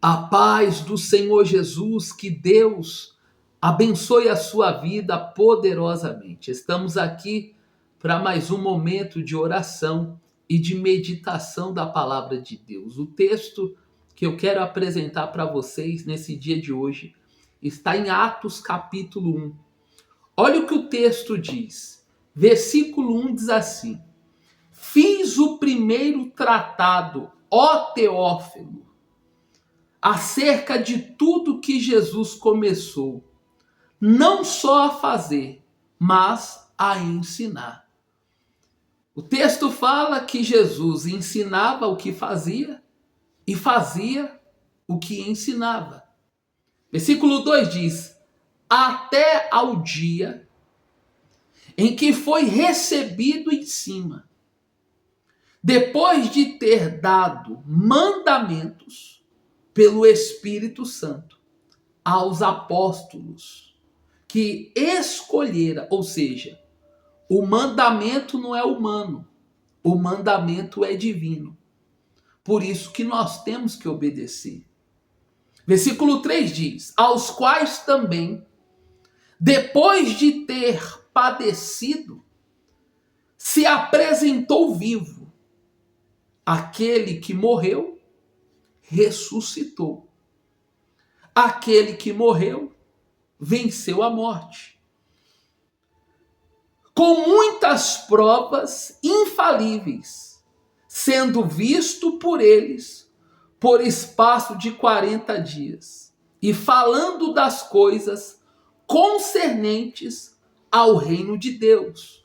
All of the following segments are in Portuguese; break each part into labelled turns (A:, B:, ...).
A: A paz do Senhor Jesus, que Deus abençoe a sua vida poderosamente. Estamos aqui para mais um momento de oração e de meditação da palavra de Deus. O texto que eu quero apresentar para vocês nesse dia de hoje está em Atos capítulo 1. Olha o que o texto diz. Versículo 1 diz assim: Fiz o primeiro tratado, ó Teófilo, acerca de tudo que Jesus começou, não só a fazer, mas a ensinar. O texto fala que Jesus ensinava o que fazia e fazia o que ensinava. Versículo 2 diz: até ao dia em que foi recebido em cima, depois de ter dado mandamentos pelo Espírito Santo aos apóstolos que escolhera, ou seja, o mandamento não é humano, o mandamento é divino. Por isso que nós temos que obedecer. Versículo 3 diz: aos quais também, depois de ter padecido, se apresentou vivo, aquele que morreu, ressuscitou. Aquele que morreu, venceu a morte. Com muitas provas infalíveis, sendo visto por eles por espaço de 40 dias, e falando das coisas concernentes ao reino de Deus.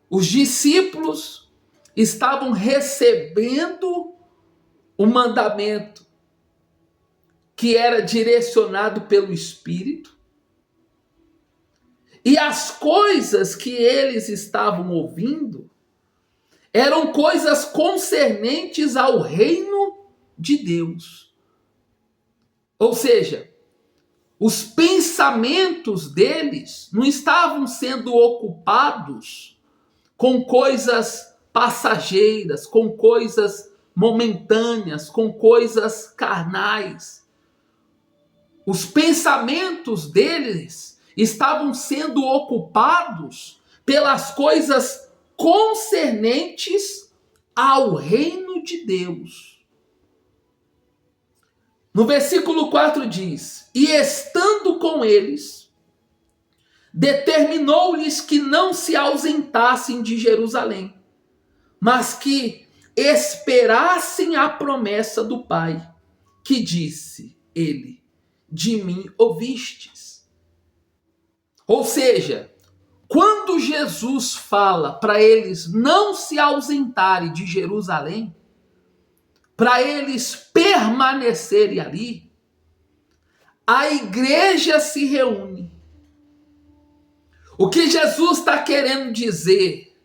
A: Os discípulos estavam recebendo o mandamento que era direcionado pelo Espírito, e as coisas que eles estavam ouvindo eram coisas concernentes ao reino de Deus. Ou seja, os pensamentos deles não estavam sendo ocupados com coisas passageiras, com coisas momentâneas, com coisas carnais. Os pensamentos deles estavam sendo ocupados pelas coisas concernentes ao reino de Deus. No versículo 4 diz: e estando com eles, determinou-lhes que não se ausentassem de Jerusalém, mas que esperassem a promessa do Pai, que disse ele: de mim ouvistes. Ou seja, quando Jesus fala para eles não se ausentarem de Jerusalém, para eles permanecerem ali, a igreja se reúne. O que Jesus está querendo dizer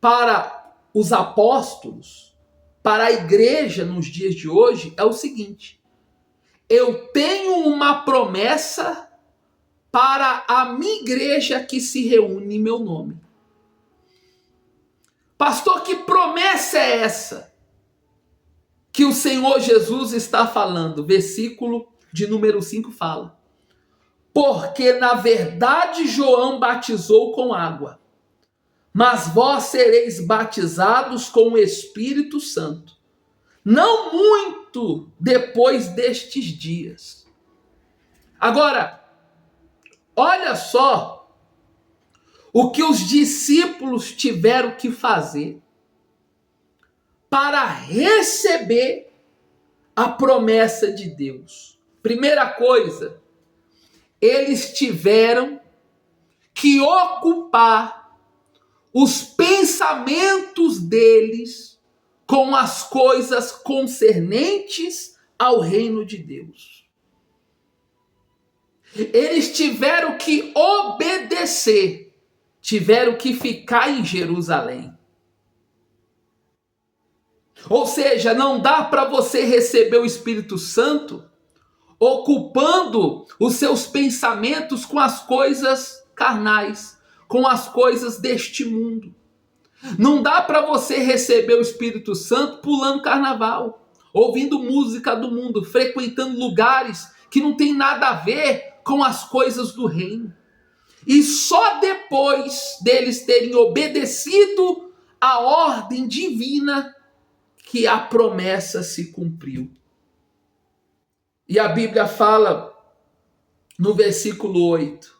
A: para os apóstolos, para a igreja nos dias de hoje, é o seguinte: eu tenho uma promessa para a minha igreja que se reúne em meu nome. Pastor, que promessa é essa que o Senhor Jesus está falando? Versículo de número 5 fala: porque na verdade João batizou com água, mas vós sereis batizados com o Espírito Santo, não muito depois destes dias. Agora, olha só o que os discípulos tiveram que fazer para receber a promessa de Deus. Primeira coisa, eles tiveram que ocupar os pensamentos deles com as coisas concernentes ao reino de Deus. Eles tiveram que obedecer, tiveram que ficar em Jerusalém. Ou seja, não dá para você receber o Espírito Santo ocupando os seus pensamentos com as coisas carnais, com as coisas deste mundo. Não dá para você receber o Espírito Santo pulando carnaval, ouvindo música do mundo, frequentando lugares que não tem nada a ver com as coisas do reino. E só depois deles terem obedecido a ordem divina que a promessa se cumpriu. E a Bíblia fala no versículo 8: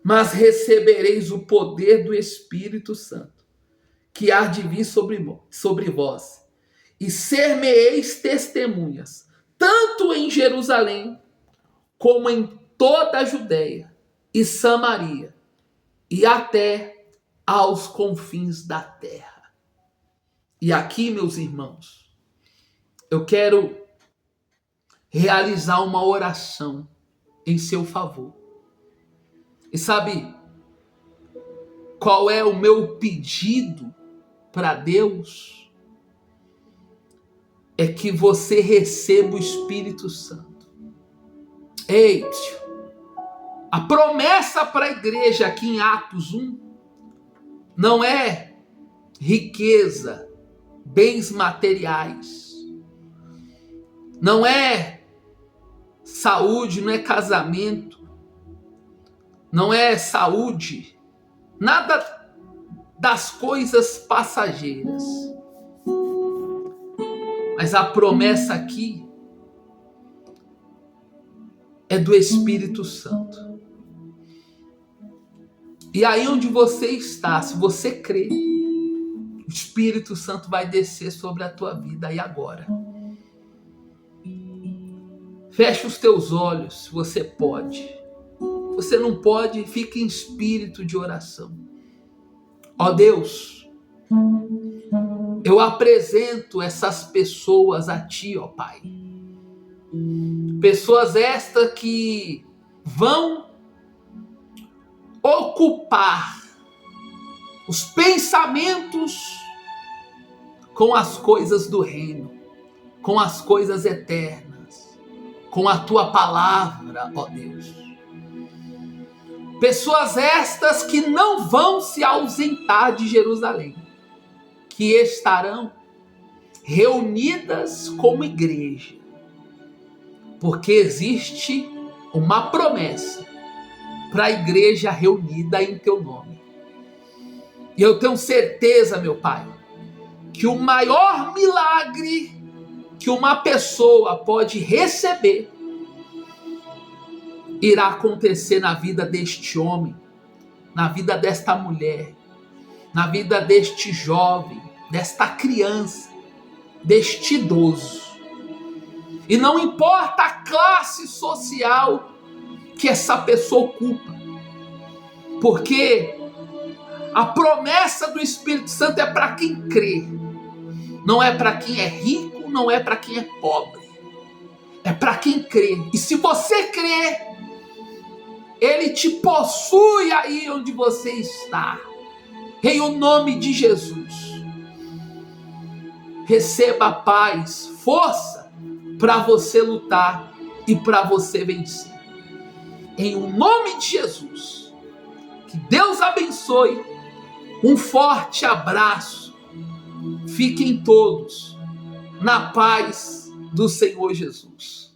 A: mas recebereis o poder do Espírito Santo, que há de vir sobre vós, e ser-me-eis testemunhas, tanto em Jerusalém, como em toda a Judéia e Samaria, e até aos confins da terra. E aqui, meus irmãos, eu quero realizar uma oração em seu favor. E sabe qual é o meu pedido para Deus? É que você receba o Espírito Santo. Ei, a promessa para a igreja aqui em Atos 1 não é riqueza, bens materiais, não é saúde, não é casamento, não é saúde, nada das coisas passageiras. Mas a promessa aqui é do Espírito Santo. E aí onde você está, se você crê, o Espírito Santo vai descer sobre a tua vida aí agora. Feche os teus olhos, se você pode. Você não pode, fique em espírito de oração. Ó Deus, eu apresento essas pessoas a Ti, ó Pai. Pessoas estas que vão ocupar os pensamentos com as coisas do reino, com as coisas eternas, com a Tua palavra, ó Deus. Pessoas estas que não vão se ausentar de Jerusalém, que estarão reunidas como igreja, porque existe uma promessa para a igreja reunida em Teu nome. E eu tenho certeza, meu Pai, que o maior milagre que uma pessoa pode receber irá acontecer na vida deste homem, na vida desta mulher, na vida deste jovem, desta criança, deste idoso. E não importa a classe social que essa pessoa ocupa, porque a promessa do Espírito Santo é para quem crê, não é para quem é rico, não é para quem é pobre, é para quem crê. E se você crê, Ele te possui aí onde você está. Em o nome de Jesus. Receba paz, força para você lutar e para você vencer. Em o nome de Jesus. Que Deus abençoe. Um forte abraço. Fiquem todos na paz do Senhor Jesus.